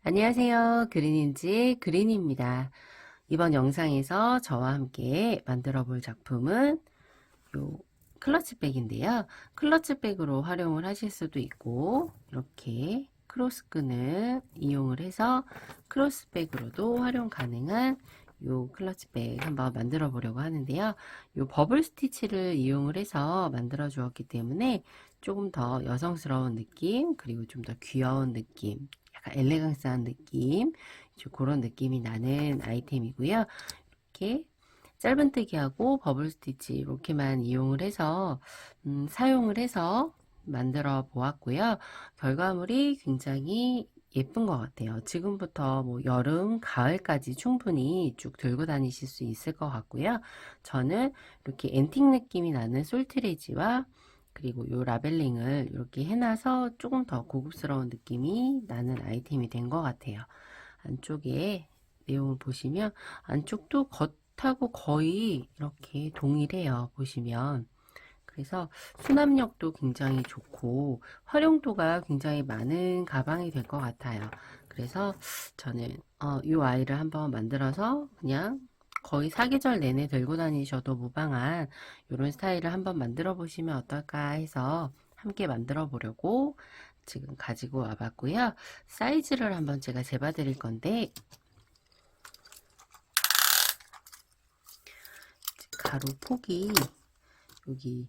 안녕하세요. 그린인지 그린입니다. 이번 영상에서 저와 함께 만들어 볼 작품은 요 클러치백인데요. 클러치백으로 활용을 하실 수도 있고 이렇게 크로스끈을 이용을 해서 크로스백으로도 활용 가능한 요 클러치백 한번 만들어 보려고 하는데요. 요 버블 스티치를 이용을 해서 만들어 주었기 때문에 조금 더 여성스러운 느낌, 그리고 좀 더 귀여운 느낌, 약간 엘레강스한 느낌, 그런 느낌이 나는 아이템이고요. 이렇게 짧은뜨기하고 버블 스티치 이렇게만 이용을 해서 사용을 해서 만들어 보았고요. 결과물이 굉장히 예쁜 것 같아요. 지금부터 뭐 여름, 가을까지 충분히 쭉 들고 다니실 수 있을 것 같고요. 저는 이렇게 앤틱 느낌이 나는 솔트레지와 그리고 요 라벨링을 이렇게 해놔서 조금 더 고급스러운 느낌이 나는 아이템이 된 것 같아요. 안쪽에 내용을 보시면 안쪽도 겉하고 거의 이렇게 동일해요. 보시면. 그래서 수납력도 굉장히 좋고 활용도가 굉장히 많은 가방이 될 것 같아요. 그래서 저는 이 아이를 한번 만들어서 그냥 거의 사계절 내내 들고 다니셔도 무방한 이런 스타일을 한번 만들어 보시면 어떨까 해서 함께 만들어 보려고 지금 가지고 와봤고요. 사이즈를 한번 제가 재봐 드릴 건데 가로 폭이 여기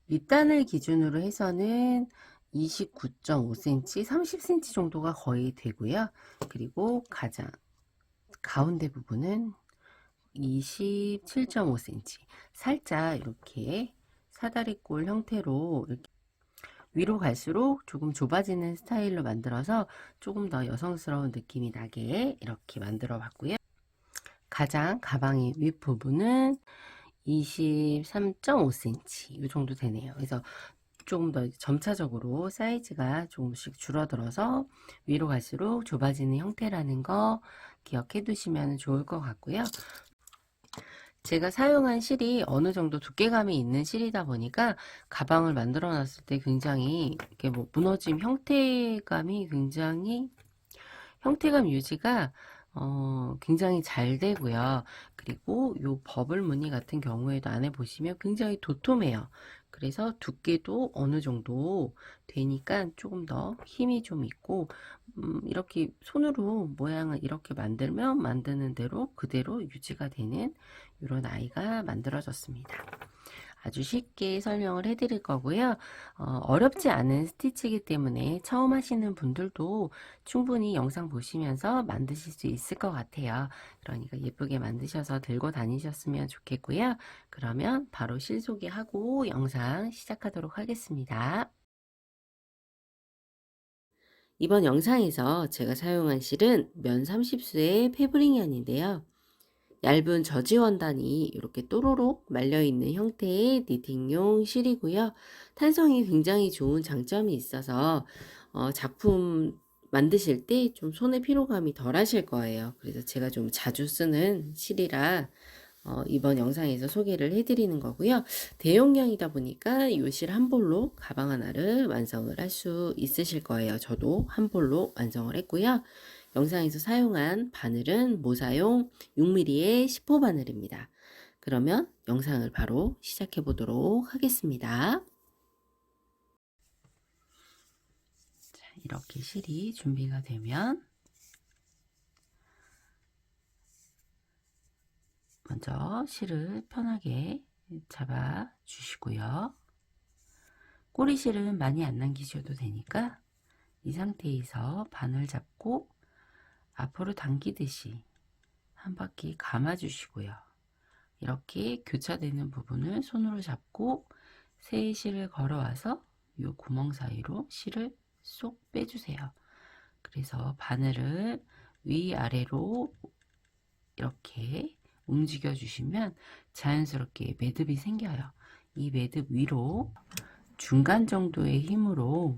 밑단을 기준으로 해서는 29.5cm, 30cm 정도가 거의 되고요. 그리고 가장 가운데 부분은 27.5cm, 살짝 이렇게 사다리꼴 형태로 이렇게 위로 갈수록 조금 좁아지는 스타일로 만들어서 조금 더 여성스러운 느낌이 나게 이렇게 만들어 봤고요. 가장 가방의 윗부분은 23.5cm 이 정도 되네요. 그래서 조금 더 점차적으로 사이즈가 조금씩 줄어들어서 위로 갈수록 좁아지는 형태라는 거 기억해 두시면 좋을 것 같고요. 제가 사용한 실이 어느 정도 두께감이 있는 실이다 보니까 가방을 만들어 놨을 때 굉장히 이렇게 뭐 무너짐 형태감이 굉장히 형태감 유지가 굉장히 잘 되고요. 그리고 요 버블 무늬 같은 경우에도 안에 보시면 굉장히 도톰해요. 그래서 두께도 어느 정도 되니까 조금 더 힘이 좀 있고 이렇게 손으로 모양을 이렇게 만들면 만드는 대로 그대로 유지가 되는 이런 아이가 만들어졌습니다. 아주 쉽게 설명을 해드릴 거고요. 어렵지 않은 스티치이기 때문에 처음 하시는 분들도 충분히 영상 보시면서 만드실 수 있을 것 같아요. 그러니까 예쁘게 만드셔서 들고 다니셨으면 좋겠고요. 그러면 바로 실 소개하고 영상 시작하도록 하겠습니다. 이번 영상에서 제가 사용한 실은 면 30수의 패브릭연인데요. 얇은 저지 원단이 이렇게 또로록 말려있는 형태의 니팅용 실이고요. 탄성이 굉장히 좋은 장점이 있어서 작품 만드실 때 좀 손의 피로감이 덜 하실 거예요. 그래서 제가 좀 자주 쓰는 실이라 이번 영상에서 소개를 해드리는 거고요. 대용량이다 보니까 이 실 한 볼로 가방 하나를 완성을 할 수 있으실 거예요. 저도 한 볼로 완성을 했고요. 영상에서 사용한 바늘은 모사용 6mm의 10호 바늘입니다. 그러면 영상을 바로 시작해 보도록 하겠습니다. 자, 이렇게 실이 준비가 되면 먼저 실을 편하게 잡아 주시고요. 꼬리실은 많이 안 남기셔도 되니까 이 상태에서 바늘 잡고 앞으로 당기듯이 한 바퀴 감아 주시고요. 이렇게 교차되는 부분을 손으로 잡고 새 실을 걸어와서 이 구멍 사이로 실을 쏙 빼주세요. 그래서 바늘을 위아래로 이렇게 움직여 주시면 자연스럽게 매듭이 생겨요. 이 매듭 위로 중간 정도의 힘으로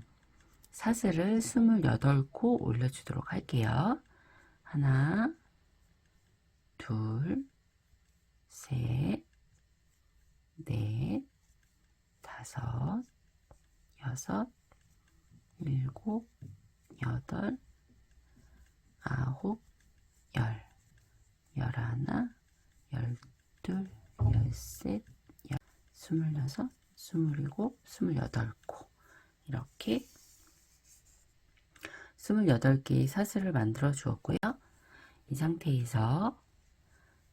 사슬을 28코 올려주도록 할게요. 하나, 둘, 셋, 넷, 다섯, 여섯, 일곱, 여덟, 아홉, 열, 열하나, 열둘, 열셋, 스물여섯, 스물일곱, 스물여덟 코. 이렇게 28개의 사슬을 만들어 주었고요. 이 상태에서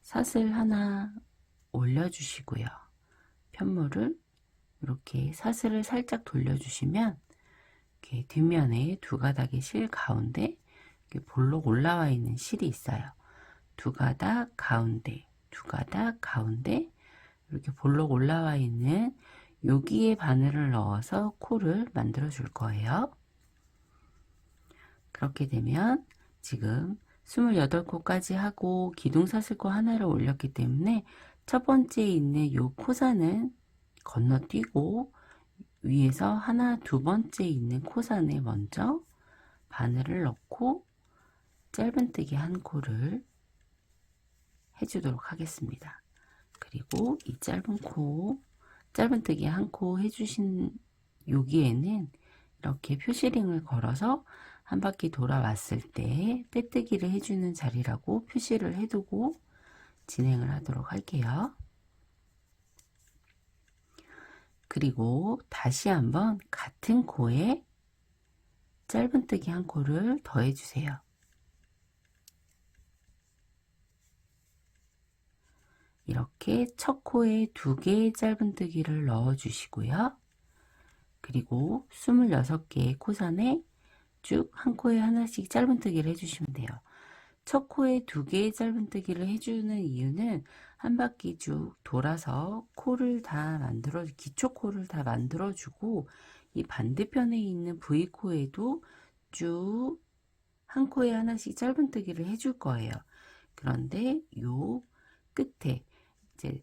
사슬 하나 올려주시고요. 편물을 이렇게 사슬을 살짝 돌려주시면 이렇게 뒷면에 두 가닥의 실 가운데 이렇게 볼록 올라와 있는 실이 있어요. 두 가닥 가운데, 두 가닥 가운데 이렇게 볼록 올라와 있는 여기에 바늘을 넣어서 코를 만들어 줄 거예요. 그렇게 되면 지금 28코까지 하고 기둥사슬코 하나를 올렸기 때문에 첫 번째에 있는 요 코산은 건너뛰고 위에서 하나, 두 번째 있는 코산에 먼저 바늘을 넣고 짧은뜨기 한 코를 해주도록 하겠습니다. 그리고 이 짧은뜨기 한 코 해주신 여기에는 이렇게 표시링을 걸어서 한 바퀴 돌아왔을 때 빼뜨기를 해주는 자리라고 표시를 해두고 진행을 하도록 할게요. 그리고 다시 한번 같은 코에 짧은뜨기 한 코를 더해주세요. 이렇게 첫 코에 2개의 짧은뜨기를 넣어주시고요. 그리고 26개의 코선에 쭉 한 코에 하나씩 짧은뜨기를 해주시면 돼요. 첫 코에 2개의 짧은뜨기를 해주는 이유는 한 바퀴 쭉 돌아서 코를 다 만들어, 기초 코를 다 만들어주고 이 반대편에 있는 V코에도 쭉 한 코에 하나씩 짧은뜨기를 해줄 거예요. 그런데 요 끝에 이제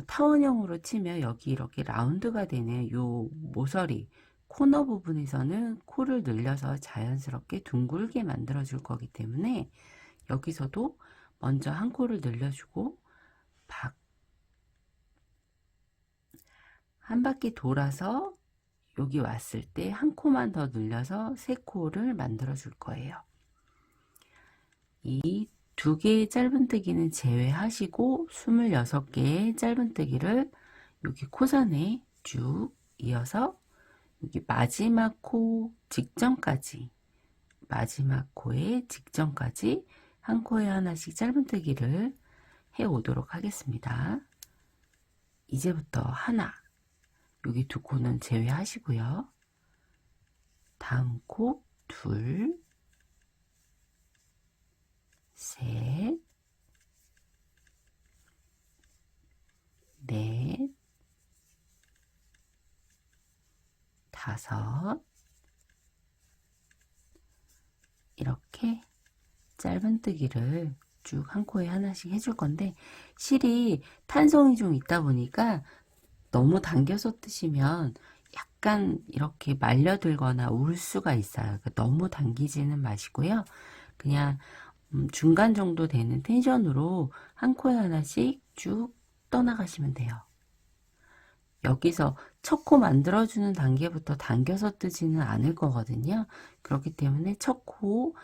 타원형으로 치면 여기 이렇게 라운드가 되는 요 모서리 코너 부분에서는 코를 늘려서 자연스럽게 둥글게 만들어 줄 거기 때문에 여기서도 먼저 한 코를 늘려주고 한 바퀴 돌아서 여기 왔을 때 한 코만 더 늘려서 3코를 만들어 줄 거예요. 이 2개의 짧은뜨기는 제외하시고 26개의 짧은뜨기를 여기 코선에 쭉 이어서 여기 마지막 코 직전까지, 마지막 코의 직전까지 한 코에 하나씩 짧은뜨기를 해 오도록 하겠습니다. 이제부터 하나, 여기 2코는 제외하시고요. 다음 코 둘, 셋, 넷, 다섯, 이렇게 짧은뜨기를 쭉 한 코에 하나씩 해줄 건데 실이 탄성이 좀 있다 보니까 너무 당겨서 뜨시면 약간 이렇게 말려들거나 울 수가 있어요. 그러니까 너무 당기지는 마시고요. 그냥 중간 정도 되는 텐션으로 한 코에 하나씩 쭉 떠나가시면 돼요. 여기서 첫 코 만들어주는 단계부터 당겨서 뜨지는 않을 거거든요. 그렇기 때문에 첫 코,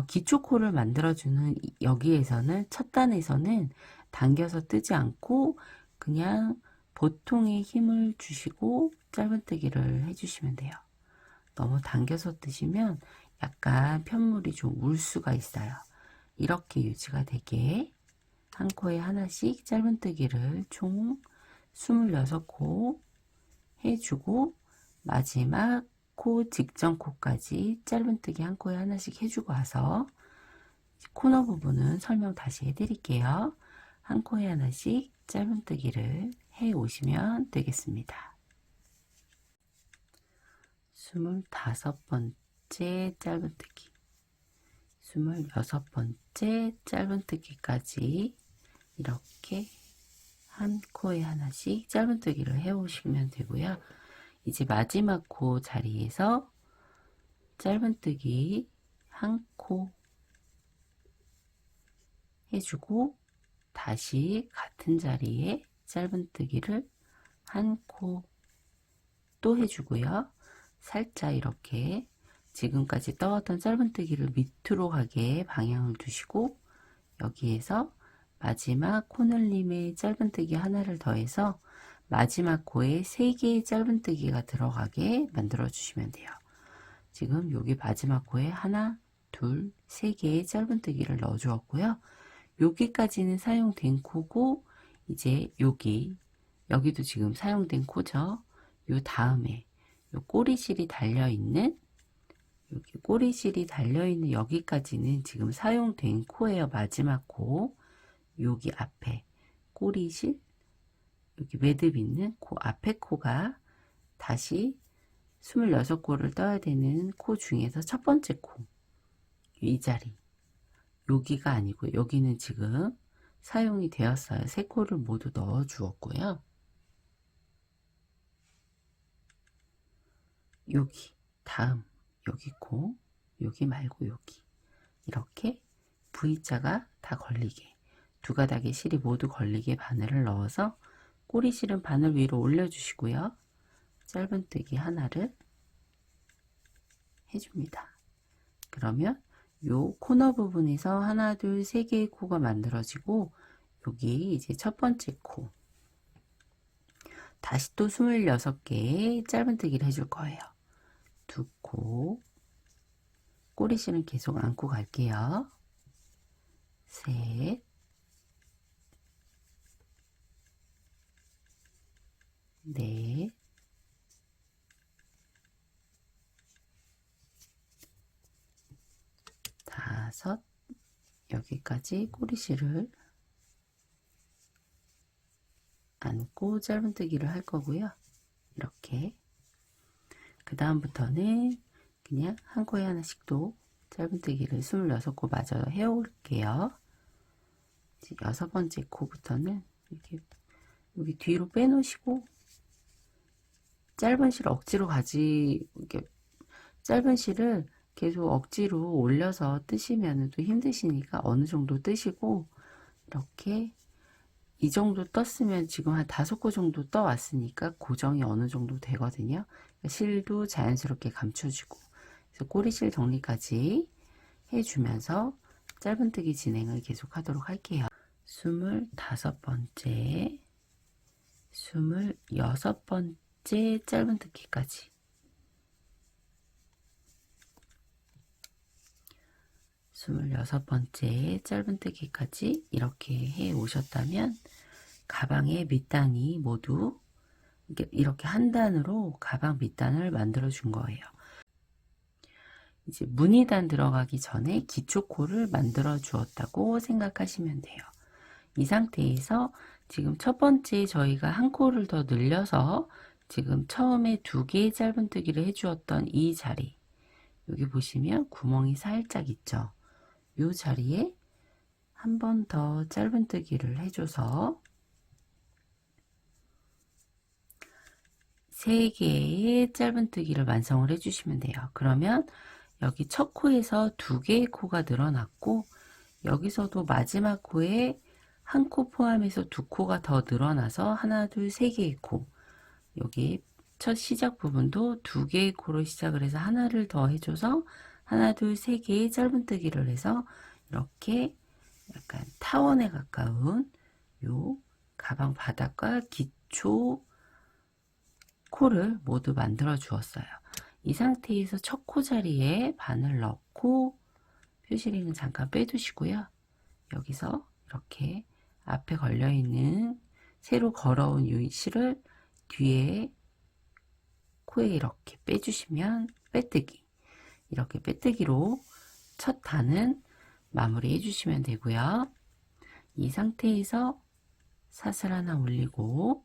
기초 코를 만들어주는 여기에서는 첫 단에서는 당겨서 뜨지 않고 그냥 보통의 힘을 주시고 짧은뜨기를 해주시면 돼요. 너무 당겨서 뜨시면 약간 편물이 좀 울 수가 있어요. 이렇게 유지가 되게 한 코에 하나씩 짧은뜨기를 총 26코 해주고 마지막 코 직전 코까지 짧은뜨기 한 코에 하나씩 해주고 와서 코너 부분은 설명 다시 해드릴게요. 한 코에 하나씩 짧은뜨기를 해 오시면 되겠습니다. 25번째 짧은뜨기, 26번째 짧은뜨기까지 이렇게 한 코에 하나씩 짧은뜨기를 해 오시면 되고요. 이제 마지막 코 자리에서 짧은뜨기 한 코 해주고 다시 같은 자리에 짧은뜨기를 한 코 또 해주고요. 살짝 이렇게 지금까지 떠왔던 짧은뜨기를 밑으로 가게 방향을 두시고 여기에서 마지막 코늘림의 짧은뜨기 하나를 더해서 마지막 코에 3개의 짧은뜨기가 들어가게 만들어 주시면 돼요. 지금 여기 마지막 코에 하나, 둘, 3개의 짧은뜨기를 넣어 주었고요. 여기까지는 사용된 코고 이제 여기도 지금 사용된 코죠. 요 다음에 요 꼬리실이 달려있는 여기 꼬리실이 달려있는 여기까지는 지금 사용된 코예요. 마지막 코. 여기 앞에 꼬리실 여기 매듭 있는 코 앞에 코가 다시 26코를 떠야 되는 코 중에서 첫 번째 코. 이 자리. 여기가 아니고 여기는 지금 사용이 되었어요. 3코를 모두 넣어 주었고요. 여기 다음 여기 코 여기 말고 여기 이렇게 V자가 다 걸리게 두 가닥의 실이 모두 걸리게 바늘을 넣어서 꼬리실은 바늘 위로 올려주시고요. 짧은뜨기 하나를 해줍니다. 그러면 요 코너 부분에서 하나, 둘, 3개의 코가 만들어지고 여기 이제 첫 번째 코 다시 또 26개의 짧은뜨기를 해줄 거예요. 2코 꼬리실은 계속 안고 갈게요. 셋, 넷, 다섯, 여기까지 꼬리실을 안고 짧은뜨기를 할 거고요. 이렇게 그 다음부터는 그냥 한 코에 하나씩 또 짧은뜨기를 26코 마저 해올게요. 이제 6번째 코부터는 이렇게 여기 뒤로 빼놓으시고 짧은 실 억지로 이렇게 짧은 실을 계속 억지로 올려서 뜨시면 또 힘드시니까 어느 정도 뜨시고 이렇게 이 정도 떴으면 지금 한 5코 정도 떠 왔으니까 고정이 어느 정도 되거든요. 실도 자연스럽게 감춰주고 그래서 꼬리실 정리까지 해주면서 짧은뜨기 진행을 계속 하도록 할게요. 25번째 26번째 짧은뜨기까지 26번째 짧은뜨기까지 이렇게 해 오셨다면 가방의 밑단이 모두 이렇게 한 단으로 가방 밑단을 만들어 준 거예요. 이제 무늬단 들어가기 전에 기초코를 만들어 주었다고 생각하시면 돼요. 이 상태에서 지금 첫 번째 저희가 한 코를 더 늘려서 지금 처음에 2개의 짧은뜨기를 해 주었던 이 자리 여기 보시면 구멍이 살짝 있죠. 이 자리에 한 번 더 짧은뜨기를 해줘서 3개의 짧은뜨기를 완성을 해주시면 돼요. 그러면 여기 첫 코에서 2개의 코가 늘어났고 여기서도 마지막 코에 한 코 포함해서 2코가 더 늘어나서 하나, 둘, 3개의 코 여기 첫 시작 부분도 2개의 코로 시작을 해서 하나를 더 해줘서 하나, 둘, 3개의 짧은뜨기를 해서 이렇게 약간 타원에 가까운 요 가방 바닥과 기초 코를 모두 만들어 주었어요. 이 상태에서 첫 코 자리에 바늘 넣고 표시링은 잠깐 빼두시고요. 여기서 이렇게 앞에 걸려있는 새로 걸어온 이 실을 뒤에 코에 이렇게 빼주시면 빼뜨기 이렇게 빼뜨기로 첫 단은 마무리 해주시면 되고요. 이 상태에서 사슬 하나 올리고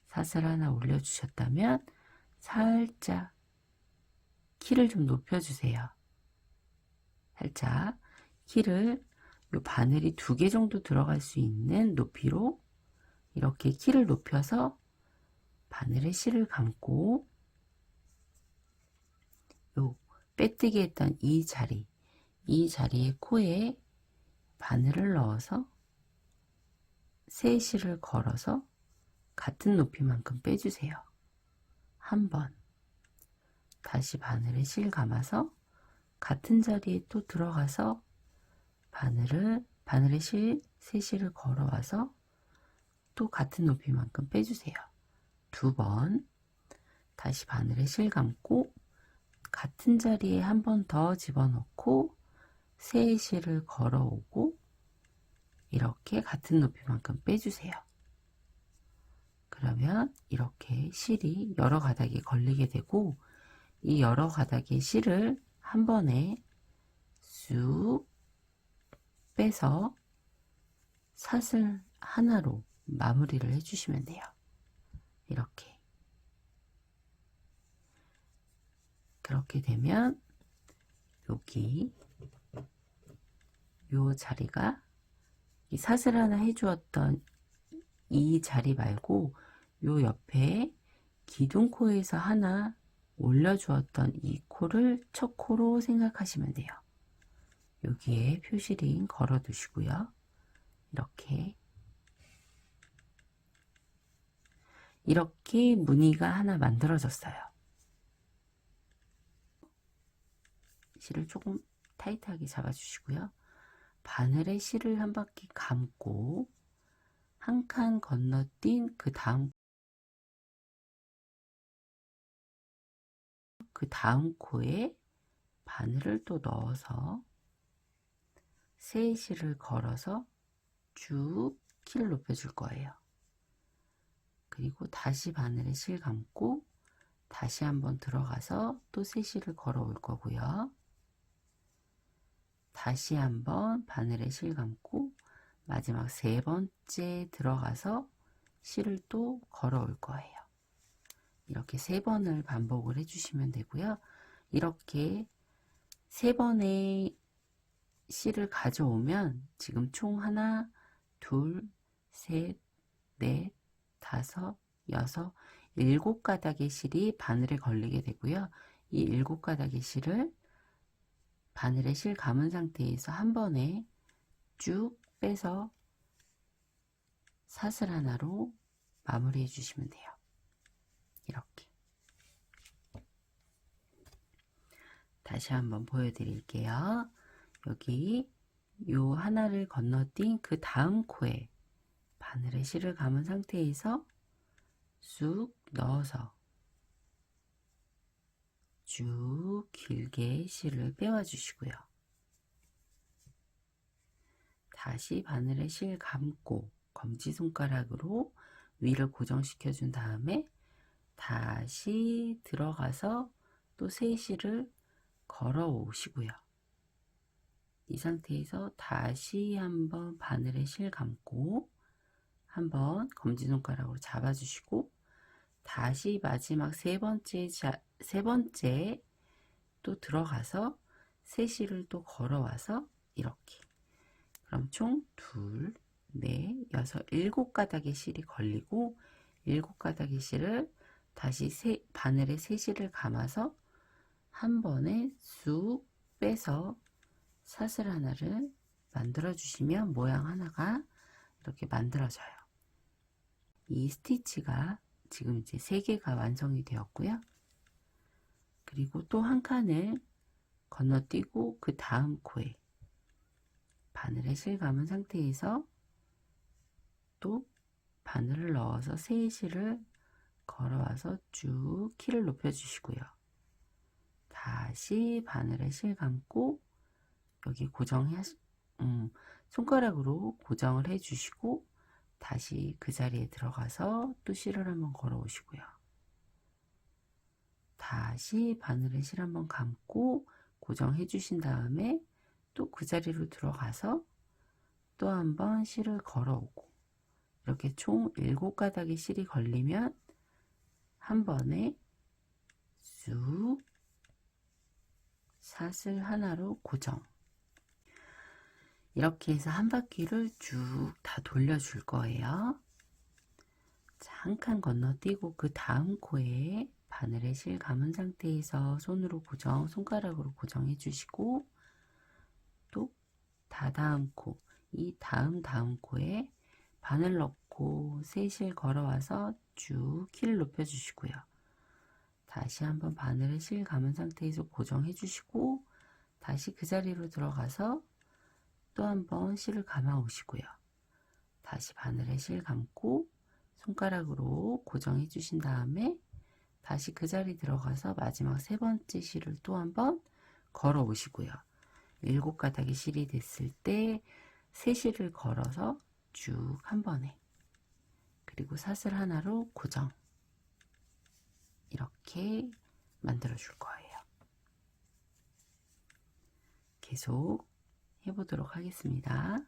사슬 하나 올려주셨다면 살짝 키를 좀 높여주세요. 살짝 키를 요 바늘이 2개 정도 들어갈 수 있는 높이로 이렇게 키를 높여서 바늘에 실을 감고 요 빼뜨기 했던 이 자리에 코에 바늘을 넣어서 세 실을 걸어서 같은 높이만큼 빼주세요. 한 번, 다시 바늘에 실 감아서 같은 자리에 또 들어가서 바늘에 세 실을 걸어와서 또 같은 높이만큼 빼주세요. 2번 다시 바늘에 실 감고 같은 자리에 한 번 더 집어넣고 세 실을 걸어오고 이렇게 같은 높이만큼 빼주세요. 그러면 이렇게 실이 여러 가닥에 걸리게 되고 이 여러 가닥의 실을 한 번에 쑥 빼서 사슬 하나로 마무리를 해주시면 돼요. 이렇게. 그렇게 되면 여기 요 자리가 이 사슬 하나 해주었던 이 자리 말고 요 옆에 기둥코에서 하나 올려주었던 이 코를 첫 코로 생각하시면 돼요. 여기에 표시링 걸어 두시고요. 이렇게 무늬가 하나 만들어졌어요. 실을 조금 타이트하게 잡아주시고요. 바늘에 실을 한 바퀴 감고 한 칸 건너뛴 그 다음 코에 바늘을 또 넣어서 세 실을 걸어서 쭉 키를 높여줄 거예요. 그리고 다시 바늘에 실 감고 다시 한번 들어가서 또 세 실을 걸어 올 거고요. 다시 한번 바늘에 실 감고 마지막 세 번째 들어가서 실을 또 걸어 올 거예요. 이렇게 세 번을 반복을 해주시면 되고요. 이렇게 세 번의 실을 가져오면 지금 총 하나, 둘, 셋, 넷, 다섯, 여섯, 7가닥의 실이 바늘에 걸리게 되고요. 이 7가닥의 실을 바늘에 실 감은 상태에서 한 번에 쭉 빼서 사슬 하나로 마무리해 주시면 돼요. 이렇게. 다시 한번 보여드릴게요. 여기 요 하나를 건너뛴 그 다음 코에 바늘에 실을 감은 상태에서 쑥 넣어서 쭉 길게 실을 빼와 주시고요. 다시 바늘에 실 감고 검지손가락으로 위를 고정시켜 준 다음에 다시 들어가서 또 세 실을 걸어 오시고요. 이 상태에서 다시 한번 바늘에 실 감고 한번 검지손가락으로 잡아주시고 다시 마지막 세 번째 또 들어가서 세 실을 또 걸어와서 이렇게. 그럼 총 둘, 넷, 여섯, 7가닥의 실이 걸리고 7가닥의 실을 다시 바늘에 세 실을 감아서 한 번에 쑥 빼서 사슬 하나를 만들어 주시면 모양 하나가 이렇게 만들어져요. 이 스티치가 지금 이제 3개가 완성이 되었고요. 그리고 또 한 칸을 건너뛰고 그 다음 코에 바늘에 실 감은 상태에서 또 바늘을 넣어서 세 실을 걸어와서 쭉 키를 높여 주시고요. 다시 바늘에 실 감고 여기 손가락으로 고정을 해 주시고 다시 그 자리에 들어가서 또 실을 한번 걸어 오시고요. 다시 바늘에 실 한번 감고 고정해 주신 다음에 또 그 자리로 들어가서 또 한번 실을 걸어 오고 이렇게 총 7가닥의 실이 걸리면 한 번에 쑥 사슬 하나로 고정. 이렇게 해서 한 바퀴를 쭉 다 돌려줄 거예요. 한 칸 건너뛰고 그 다음 코에 바늘에 실 감은 상태에서 손가락으로 고정해 주시고 또 다다음 코, 이 다음 코에 바늘 넣고 세 실 걸어와서 쭉 키를 높여 주시고요. 다시 한번 바늘에 실 감은 상태에서 고정해 주시고 다시 그 자리로 들어가서 또 한번 실을 감아 오시고요. 다시 바늘에 실 감고 손가락으로 고정해 주신 다음에 다시 그 자리 들어가서 마지막 세 번째 실을 또 한번 걸어 오시고요. 7가닥이 실이 됐을 때 세 실을 걸어서 쭉 한 번에, 그리고 사슬 하나로 고정, 이렇게 만들어 줄 거예요. 계속 해보도록 하겠습니다.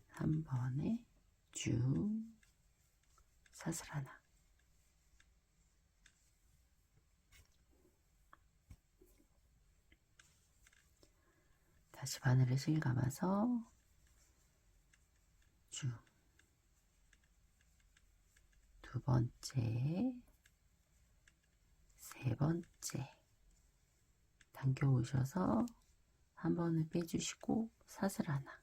한 번에 쭉 사슬 하나, 다시 바늘에 실 감아서 쭉 두 번째, 세 번째 당겨 오셔서 한 번을 빼주시고 사슬 하나,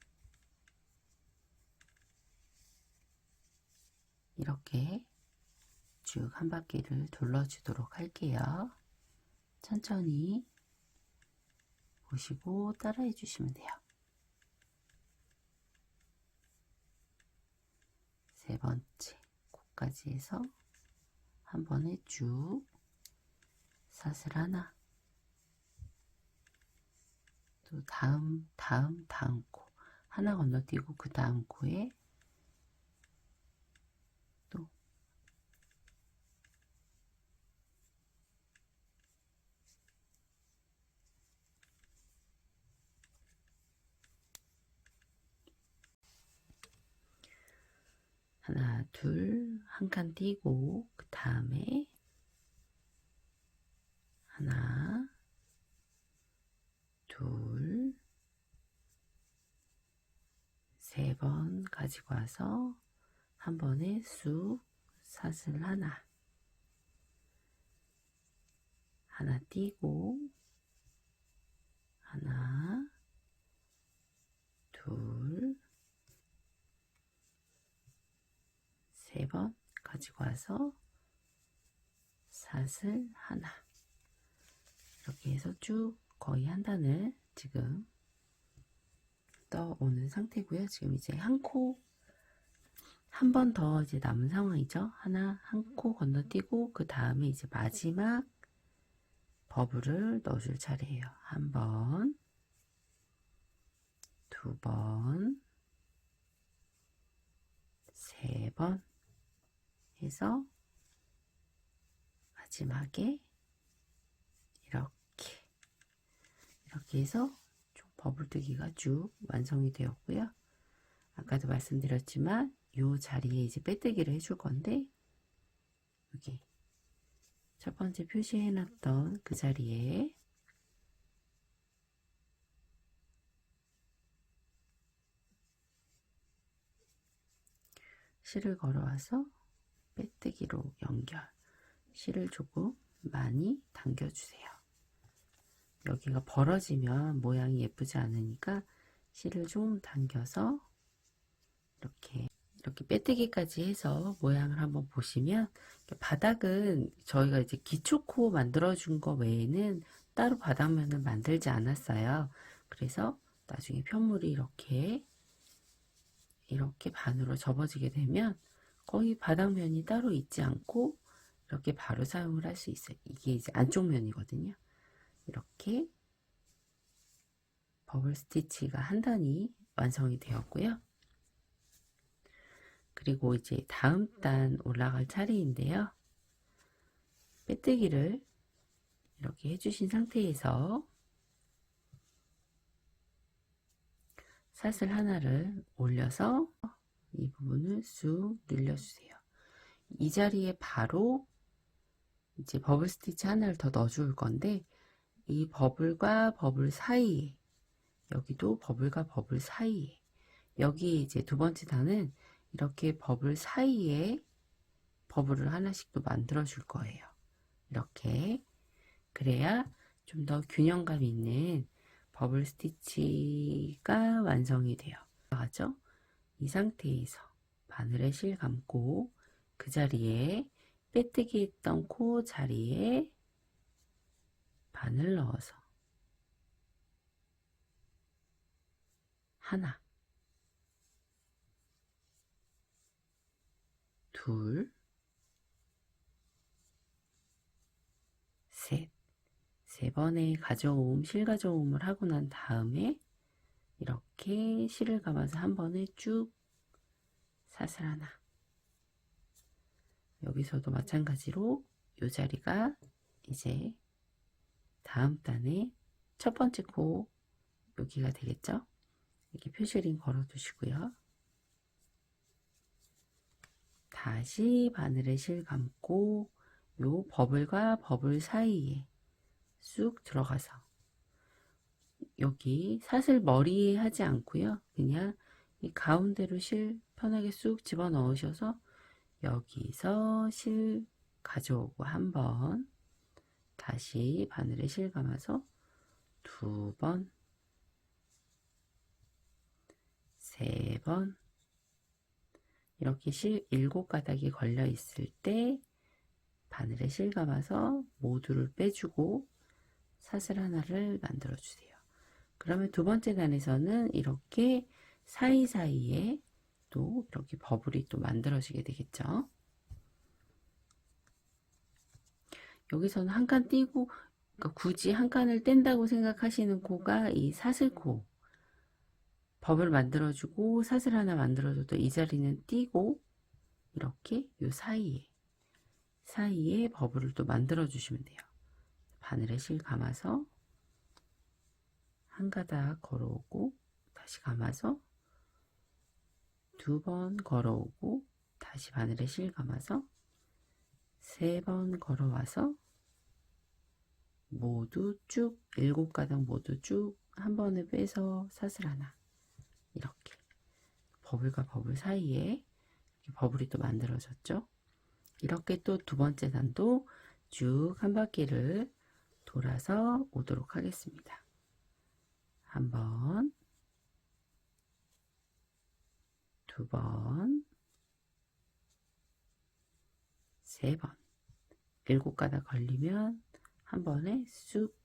이렇게 쭉 한 바퀴를 둘러주도록 할게요. 천천히 보시고 따라해 주시면 돼요. 세 번째 코까지 해서 한 번에 쭉 사슬 하나, 또 다음 코 하나 건너뛰고 그 다음 코에 또 하나, 둘, 한 칸 띄고 그 다음에 하나, 둘, 세 번 가지고 와서 한 번에 쑥 사슬 하나, 하나 띄고 하나, 둘, 세 번 가지고 와서 사슬 하나, 이렇게 해서 쭉 거의 한 단을 지금 떠오는 상태고요. 지금 이제 한 코, 한 번 더 이제 남은 상황이죠. 하나, 한 코 건너뛰고 그 다음에 이제 마지막 버블을 넣어줄 차례예요. 한 번, 두 번, 세 번 해서 마지막에 이렇게 해서 버블뜨기가 쭉 완성이 되었고요. 아까도 말씀드렸지만 이 자리에 이제 빼뜨기를 해줄 건데, 여기 첫 번째 표시해 놨던 그 자리에 실을 걸어와서 빼뜨기로 연결, 실을 조금 많이 당겨주세요. 여기가 벌어지면 모양이 예쁘지 않으니까 실을 좀 당겨서 이렇게 빼뜨기까지 해서 모양을 한번 보시면, 바닥은 저희가 이제 기초코 만들어준 거 외에는 따로 바닥면을 만들지 않았어요. 그래서 나중에 편물이 이렇게 반으로 접어지게 되면 거의 바닥면이 따로 있지 않고 이렇게 바로 사용을 할 수 있어요. 이게 이제 안쪽 면이거든요. 이렇게 버블 스티치가 한 단이 완성이 되었고요. 그리고 이제 다음 단 올라갈 차례인데요. 빼뜨기를 이렇게 해주신 상태에서 사슬 하나를 올려서 이 부분을 쑥 늘려주세요. 이 자리에 바로 이제 버블 스티치 하나를 더 넣어줄 건데, 이 버블과 버블 사이에, 여기도 버블과 버블 사이에, 여기 이제 두 번째 단은 이렇게 버블 사이에 버블을 하나씩 또 만들어 줄 거예요. 이렇게. 그래야 좀 더 균형감 있는 버블 스티치가 완성이 돼요. 맞죠? 이 상태에서 바늘에 실 감고 그 자리에 빼뜨기 했던 코 자리에 바늘 넣어서 하나, 둘, 셋, 세 번의 가져옴, 실 가져옴을 하고 난 다음에 이렇게 실을 감아서 한 번에 쭉 사슬 하나. 여기서도 마찬가지로 이 자리가 이제 다음 단의 첫 번째 코 여기가 되겠죠? 이렇게 표시링 걸어 두시고요. 다시 바늘에 실 감고 요 버블과 버블 사이에 쑥 들어가서 여기 사슬 머리에 하지 않고요. 그냥 이 가운데로 실 편하게 쑥 집어 넣으셔서 여기서 실 가져오고 한 번, 다시 바늘에 실 감아서 두 번, 세 번, 이렇게 실 7가닥이 걸려 있을 때 바늘에 실 감아서 모두를 빼주고 사슬 하나를 만들어 주세요. 그러면 두 번째 단에서는 이렇게 사이사이에 또 이렇게 버블이 또 만들어지게 되겠죠. 여기서는 한 칸 띄고, 그러니까 굳이 한 칸을 뗀다고 생각하시는 코가 이 사슬코, 버블 만들어주고 사슬 하나 만들어줘도 이 자리는 띄고 이렇게 요 사이에 버블을 또 만들어 주시면 돼요. 바늘에 실 감아서 한 가닥 걸어오고 다시 감아서 두 번 걸어오고 다시 바늘에 실 감아서 세 번 걸어와서 모두 쭉 7가닥 모두 쭉 한 번에 빼서 사슬 하나 이렇게 버블과 버블 사이에 이렇게 버블이 또 만들어졌죠. 이렇게 또 두 번째 단도 쭉 한 바퀴를 돌아서 오도록 하겠습니다. 한 번, 두 번, 세 번, 7가닥 걸리면 한 번에 쑥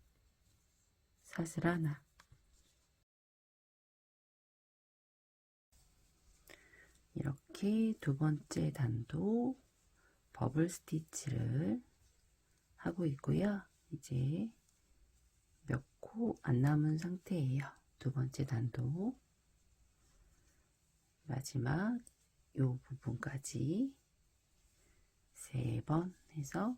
사슬 하나. 이렇게 두 번째 단도 버블 스티치를 하고 있고요. 이제 몇 코 안 남은 상태예요. 두 번째 단도 마지막 요 부분까지 세 번 해서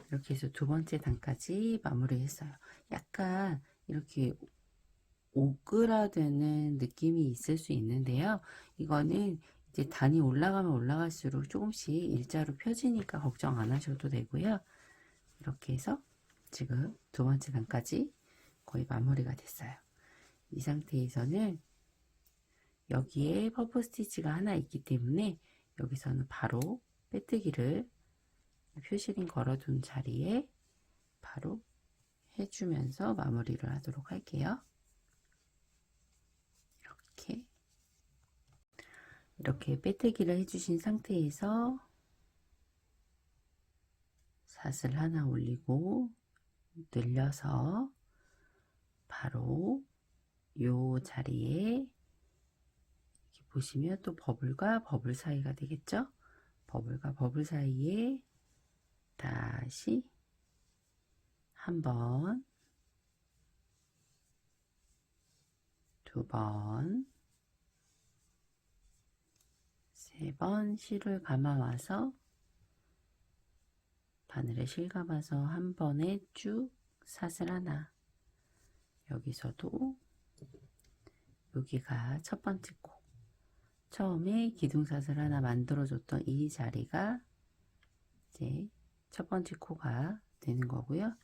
이렇게 해서 두 번째 단까지 마무리했어요. 약간 이렇게 오그라드는 느낌이 있을 수 있는데요. 이거는 이제 단이 올라가면 올라갈수록 조금씩 일자로 펴지니까 걱정 안 하셔도 되고요. 이렇게 해서 지금 두 번째 단까지 거의 마무리가 됐어요. 이 상태에서는 여기에 퍼프 스티치가 하나 있기 때문에 여기서는 바로 빼뜨기를 표시링 걸어둔 자리에 바로 해주면서 마무리를 하도록 할게요. 이렇게 빼뜨기를 해주신 상태에서 사슬 하나 올리고 늘려서 바로 요 자리에 이렇게 보시면 또 버블과 버블 사이가 되겠죠? 버블과 버블 사이에 다시 한 번, 두 번, 세 번 실을 감아와서 바늘에 실 감아서 한 번에 쭉 사슬 하나. 여기서도 여기가 첫 번째 코. 처음에 기둥사슬 하나 만들어줬던 이 자리가 이제 첫 번째 코가 되는 거고요.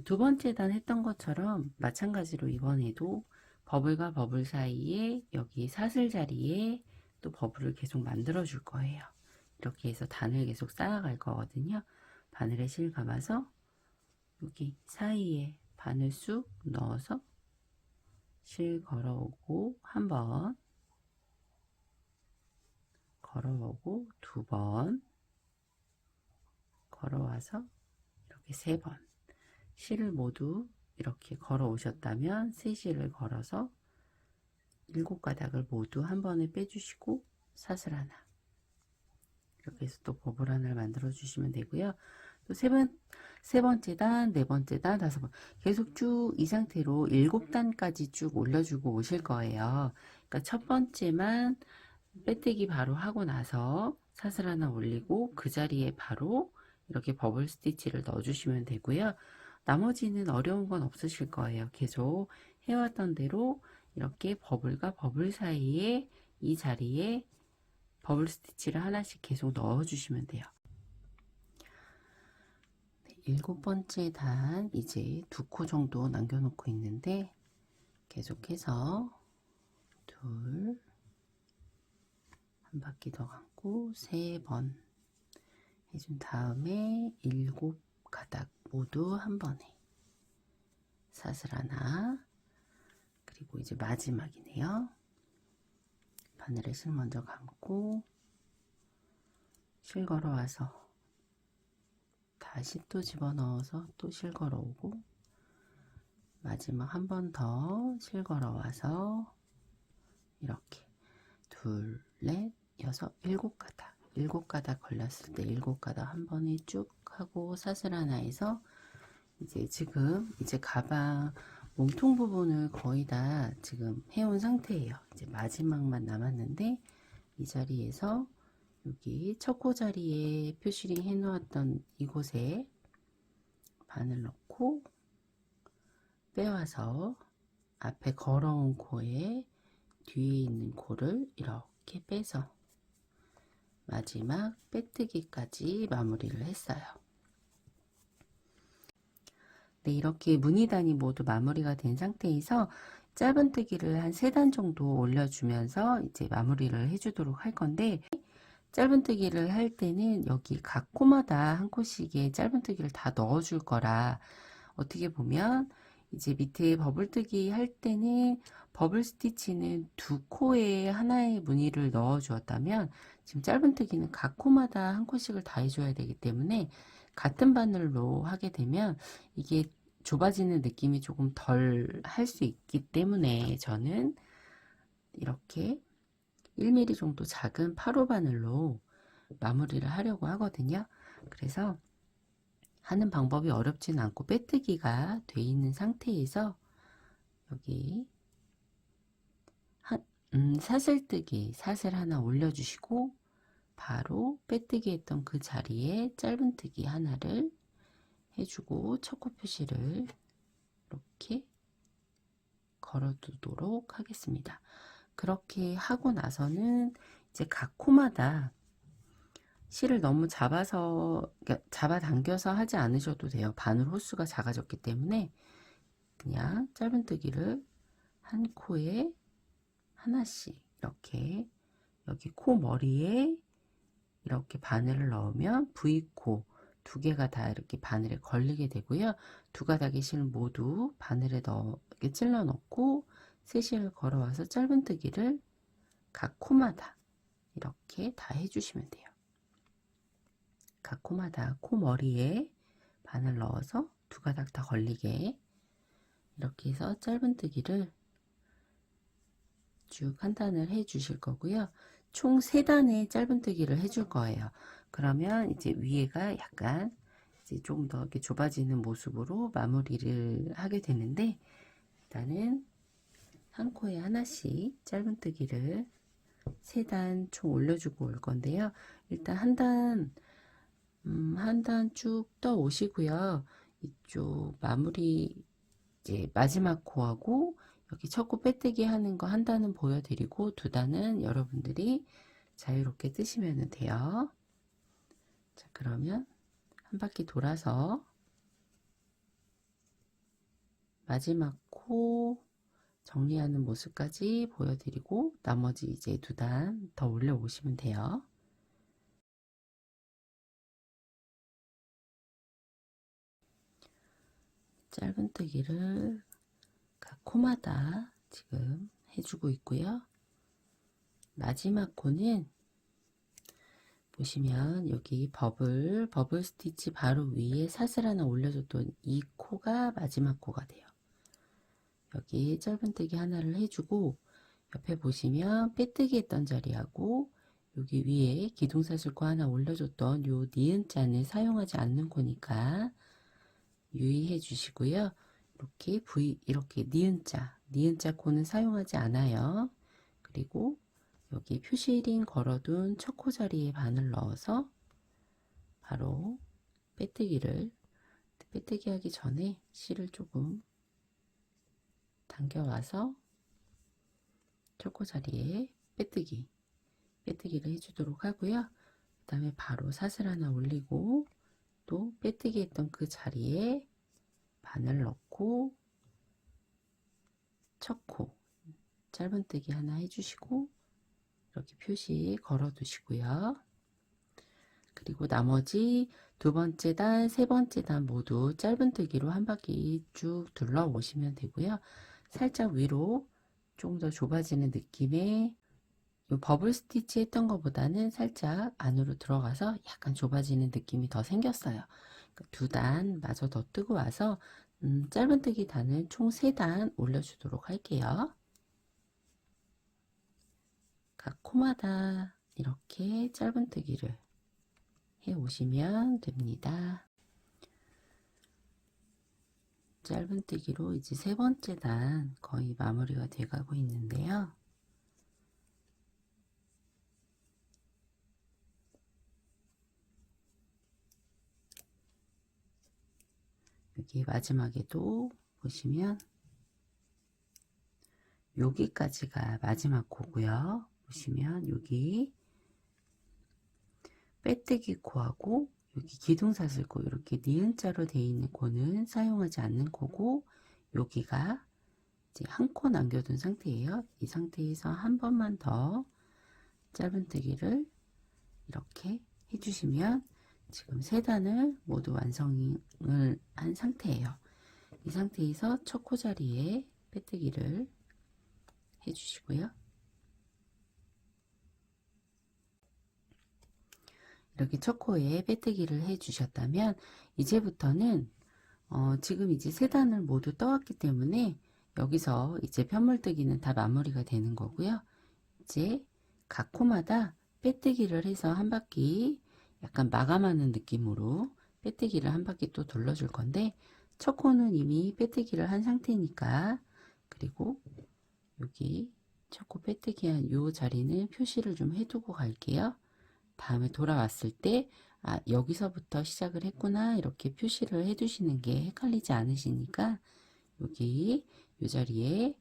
두 번째 단 했던 것처럼 마찬가지로 이번에도 버블과 버블 사이에 여기 사슬 자리에 또 버블을 계속 만들어 줄 거예요. 이렇게 해서 단을 계속 쌓아갈 거거든요. 바늘에 실 감아서 여기 사이에 바늘 쑥 넣어서 실 걸어오고 한 번, 걸어오고 두 번, 걸어와서 이렇게 세 번. 실을 모두 이렇게 걸어 오셨다면 세 실을 걸어서 7가닥을 모두 한 번에 빼주시고 사슬 하나. 이렇게 해서 또 버블 하나를 만들어 주시면 되고요. 또 세 번째 단, 네 번째 단, 다섯 번 계속 쭉 이 상태로 7단까지 쭉 올려주고 오실 거예요. 그러니까 첫 번째만 빼뜨기 바로 하고 나서 사슬 하나 올리고 그 자리에 바로 이렇게 버블 스티치를 넣어 주시면 되고요. 나머지는 어려운 건 없으실 거예요. 계속 해왔던 대로 이렇게 버블과 버블 사이에 이 자리에 버블 스티치를 하나씩 계속 넣어 주시면 돼요. 네, 7번째 단 이제 2코 정도 남겨놓고 있는데 계속해서 둘, 한 바퀴 더 감고 3번 해준 다음에 7가닥 모두 한 번에 사슬 하나, 그리고 이제 마지막이네요. 바늘에 실 먼저 감고 실 걸어와서 다시 또 집어넣어서 또 실 걸어오고 마지막 한 번 더 실 걸어와서 이렇게 둘, 넷, 여섯, 7가닥 7가닥 걸렸을 때 7가닥 한 번에 쭉 하고 사슬 하나에서 이제 지금 이제 가방 몸통 부분을 거의 다 지금 해온 상태예요. 이제 마지막만 남았는데 이 자리에서 여기 첫 코 자리에 표시링 해 놓았던 이곳에 바늘 넣고 빼와서 앞에 걸어온 코에 뒤에 있는 코를 이렇게 빼서 마지막 빼뜨기까지 마무리를 했어요. 네, 이렇게 무늬단이 모두 마무리가 된 상태에서 짧은뜨기를 한 3단 정도 올려주면서 이제 마무리를 해주도록 할 건데, 짧은뜨기를 할 때는 여기 각 코마다 한 코씩의 짧은뜨기를 다 넣어줄 거라, 어떻게 보면 이제 밑에 버블뜨기 할 때는 버블 스티치는 2코에 하나의 무늬를 넣어 주었다면 지금 짧은뜨기는 각 코마다 한 코씩을 다 해줘야 되기 때문에 같은 바늘로 하게 되면 이게 좁아지는 느낌이 조금 덜 할 수 있기 때문에 저는 이렇게 1mm 정도 작은 8호 바늘로 마무리를 하려고 하거든요. 그래서 하는 방법이 어렵진 않고 빼뜨기가 돼 있는 상태에서 여기 사슬뜨기 사슬 하나 올려주시고 바로 빼뜨기 했던 그 자리에 짧은뜨기 하나를 해주고 첫 코 표시를 이렇게 걸어두도록 하겠습니다. 그렇게 하고 나서는 이제 각 코마다 실을 너무 잡아서 잡아당겨서 하지 않으셔도 돼요. 바늘 호수가 작아졌기 때문에 그냥 짧은뜨기를 한 코에 하나씩 이렇게 여기 코 머리에 이렇게 바늘을 넣으면 V코 2개가 다 이렇게 바늘에 걸리게 되고요. 2가닥의 실 모두 바늘에 이렇게 찔러 넣고 세 실을 걸어와서 짧은뜨기를 각 코마다 이렇게 다 해주시면 돼요. 각 코마다 코 머리에 바늘 넣어서 2가닥 다 걸리게 이렇게 해서 짧은뜨기를 쭉 한 단을 해 주실 거고요. 총 3단의 짧은뜨기를 해 줄 거예요. 그러면 이제 위에가 약간 이제 조금 더 이렇게 좁아지는 모습으로 마무리를 하게 되는데, 일단은 한 코에 하나씩 짧은뜨기를 3단 총 올려주고 올 건데요. 일단 한 단 쭉 떠 오시고요. 이쪽 마무리 이제 마지막 코하고 여기 첫 코 빼뜨기 하는 거 한 단은 보여드리고 2단은 여러분들이 자유롭게 뜨시면 돼요. 자, 그러면 한 바퀴 돌아서 마지막 코 정리하는 모습까지 보여드리고 나머지 이제 2단 더 올려오시면 돼요. 짧은뜨기를 각 코마다 지금 해주고 있고요. 마지막 코는 보시면 여기 버블 스티치 바로 위에 사슬 하나 올려줬던 이 코가 마지막 코가 돼요. 여기 짧은뜨기 하나를 해주고 옆에 보시면 빼뜨기 했던 자리하고 여기 위에 기둥사슬코 하나 올려줬던 요 니은자는 사용하지 않는 코니까 유의해 주시고요. 이렇게 이렇게 니은자 코는 사용하지 않아요. 그리고 여기 표시링 걸어둔 첫 코 자리에 바늘 넣어서 바로 빼뜨기 하기 전에 실을 조금 당겨와서 첫 코 자리에 빼뜨기를 해주도록 하고요. 그 다음에 바로 사슬 하나 올리고 또 빼뜨기 했던 그 자리에 바늘 넣고 첫 코 짧은뜨기 하나 해주시고 이렇게 표시 걸어 두시고요. 그리고 나머지 두 번째 단, 세 번째 단 모두 짧은뜨기로 한 바퀴 쭉 둘러 오시면 되고요. 살짝 위로 조금 더 좁아지는 느낌의 버블 스티치 했던 것보다는 살짝 안으로 들어가서 약간 좁아지는 느낌이 더 생겼어요. 두 단 마저 더 뜨고 와서 짧은뜨기 단은 총 3단 올려주도록 할게요. 각 코마다 이렇게 짧은뜨기를 해 오시면 됩니다. 짧은뜨기로 이제 3번째 단 거의 마무리가 돼 가고 있는데요. 여기 마지막에도 보시면 여기까지가 마지막 코고요. 보시면 여기 빼뜨기 코하고 여기 기둥사슬코 이렇게 니은자로 되어 있는 코는 사용하지 않는 코고 여기가 이제 한 코 남겨둔 상태예요. 이 상태에서 한 번만 더 짧은뜨기를 이렇게 해주시면 지금 3단을 모두 완성을 한 상태예요. 이 상태에서 첫 코 자리에 빼뜨기를 해주시고요. 이렇게 첫 코에 빼뜨기를 해 주셨다면 이제부터는 지금 이제 3단을 모두 떠왔기 때문에 여기서 이제 편물뜨기는 다 마무리가 되는 거고요. 이제 각 코마다 빼뜨기를 해서 한 바퀴 약간 마감하는 느낌으로 빼뜨기를 한 바퀴 또 돌려줄 건데 첫 코는 이미 빼뜨기를 한 상태니까 그리고 여기 첫 코 빼뜨기 한 요 자리는 표시를 좀 해두고 갈게요. 다음에 돌아왔을 때 여기서부터 시작을 했구나 이렇게 표시를 해 두시는 게 헷갈리지 않으시니까 여기 이 자리에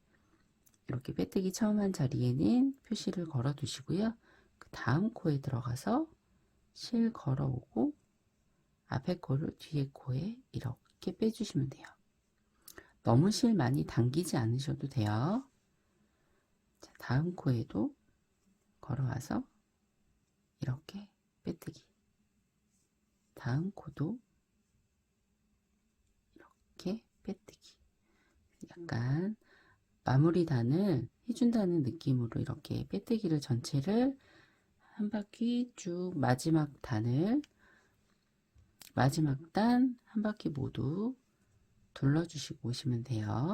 이렇게 빼뜨기 처음 한 자리에는 표시를 걸어 두시고요. 그 다음 코에 들어가서 실 걸어 오고 앞에 코를 뒤에 코에 이렇게 빼주시면 돼요. 너무 실 많이 당기지 않으셔도 돼요. 자, 다음 코에도 걸어와서 이렇게 빼뜨기. 다음 코도 이렇게 빼뜨기. 약간 마무리 단을 해준다는 느낌으로 이렇게 빼뜨기를 전체를 한 바퀴 쭉 마지막 단 한 바퀴 모두 둘러주시고 오시면 돼요.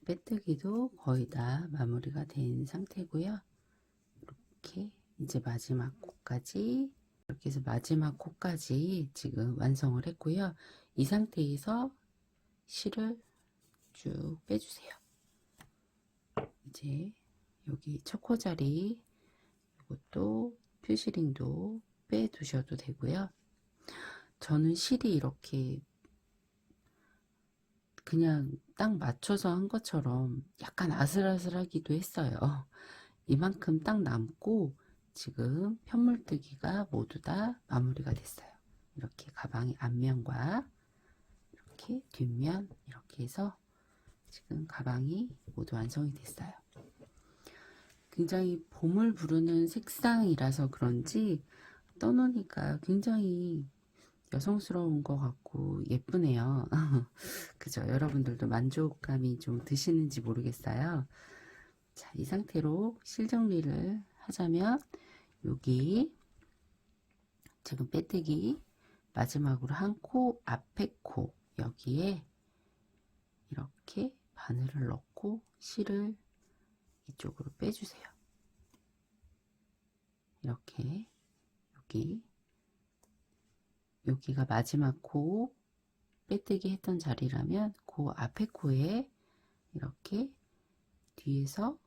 빼뜨기도 거의 다 마무리가 된 상태고요. 이렇게 이제 마지막 코까지 이렇게 해서 마지막 코까지 지금 완성을 했고요. 이 상태에서 실을 쭉 빼주세요. 이제 여기 첫 코 자리 이것도 퓨시링도 빼두셔도 되고요. 저는 실이 이렇게 그냥 딱 맞춰서 한 것처럼 약간 아슬아슬하기도 했어요. 이만큼 딱 남고 지금 편물뜨기가 모두 다 마무리가 됐어요. 이렇게 가방의 앞면과 이렇게 뒷면 이렇게 해서 지금 가방이 모두 완성이 됐어요. 굉장히 봄을 부르는 색상이라서 그런지 떠놓으니까 굉장히 여성스러운 것 같고 예쁘네요. 그죠? 여러분들도 만족감이 좀 드시는지 모르겠어요. 자, 이 상태로 실 정리를 하자면 여기 지금 빼뜨기 마지막으로 한 코, 앞에 코 여기에 이렇게 바늘을 넣고 실을 이쪽으로 빼주세요. 이렇게 여기가 마지막 코 빼뜨기 했던 자리라면 그 앞에 코에 이렇게 뒤에서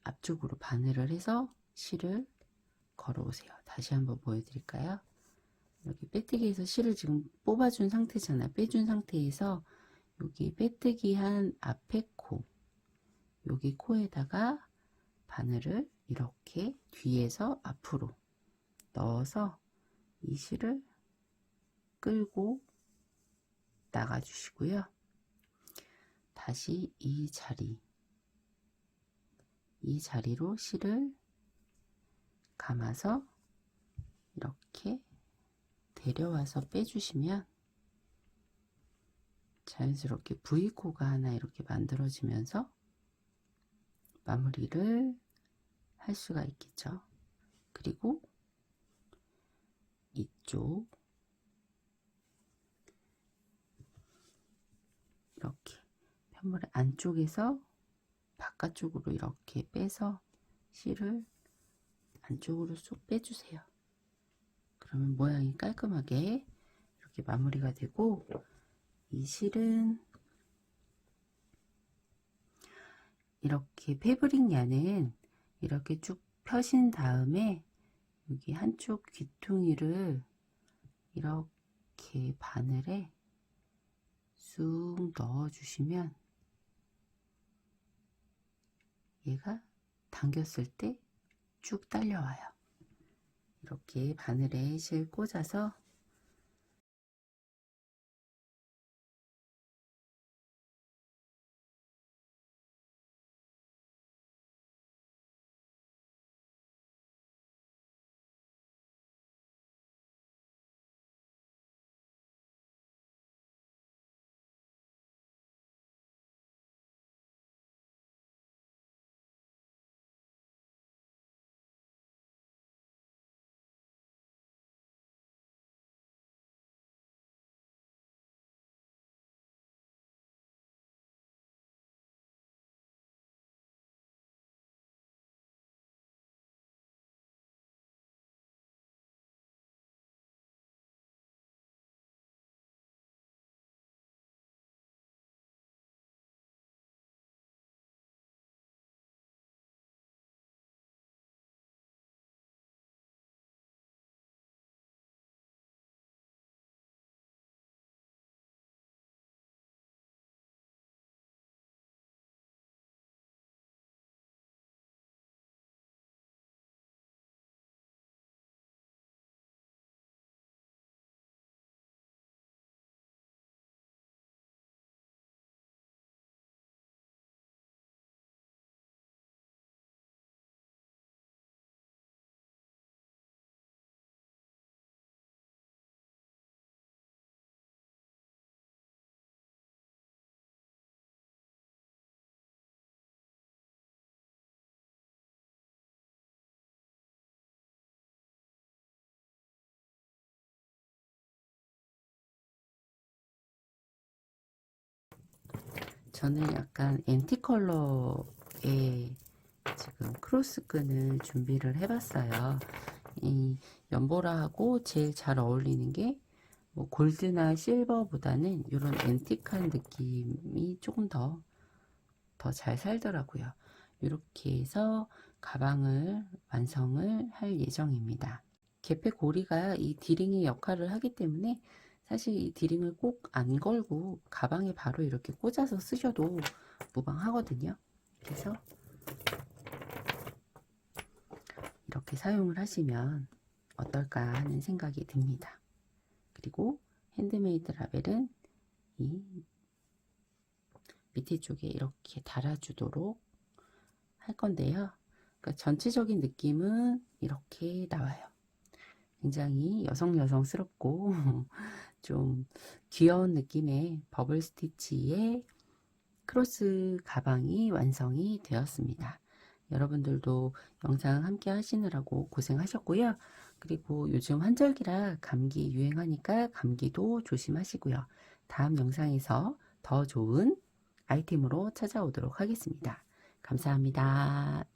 앞쪽으로 바늘을 해서 실을 걸어오세요. 다시 한번 보여드릴까요? 여기 빼뜨기에서 실을 지금 뽑아준 상태잖아요. 빼준 상태에서 여기 빼뜨기 한 앞에 코, 여기 코에다가 바늘을 이렇게 뒤에서 앞으로 넣어서 이 실을 끌고 나가 주시고요. 다시 이 자리로 실을 감아서 이렇게 데려와서 빼주시면 자연스럽게 V코가 하나 이렇게 만들어지면서 마무리를 할 수가 있겠죠. 그리고 이쪽 이렇게 편물 안쪽에서 바깥쪽으로 이렇게 빼서 실을 안쪽으로 쏙 빼주세요. 그러면 모양이 깔끔하게 이렇게 마무리가 되고, 이 실은 이렇게 패브릭 야는 이렇게 쭉 펴신 다음에 여기 한쪽 귀퉁이를 이렇게 바늘에 쑥 넣어 주시면 얘가 당겼을 때 쭉 딸려와요. 이렇게 바늘에 실 꽂아서 저는 약간 앤티 컬러의 지금 크로스 끈을 준비를 해봤어요. 이 연보라하고 제일 잘 어울리는 게 뭐 골드나 실버보다는 이런 앤틱한 느낌이 조금 더 잘 살더라고요. 이렇게 해서 가방을 완성을 할 예정입니다. 개폐 고리가 이 디링의 역할을 하기 때문에 사실 이 디링을 꼭 안 걸고 가방에 바로 이렇게 꽂아서 쓰셔도 무방하거든요. 그래서 이렇게 사용을 하시면 어떨까 하는 생각이 듭니다. 그리고 핸드메이드 라벨은 이 밑에 쪽에 이렇게 달아주도록 할 건데요. 그러니까 전체적인 느낌은 이렇게 나와요. 굉장히 여성스럽고 좀 귀여운 느낌의 버블 스티치의 크로스 가방이 완성이 되었습니다. 여러분들도 영상 함께 하시느라고 고생하셨고요. 그리고 요즘 환절기라 감기 유행하니까 감기도 조심하시고요. 다음 영상에서 더 좋은 아이템으로 찾아오도록 하겠습니다. 감사합니다.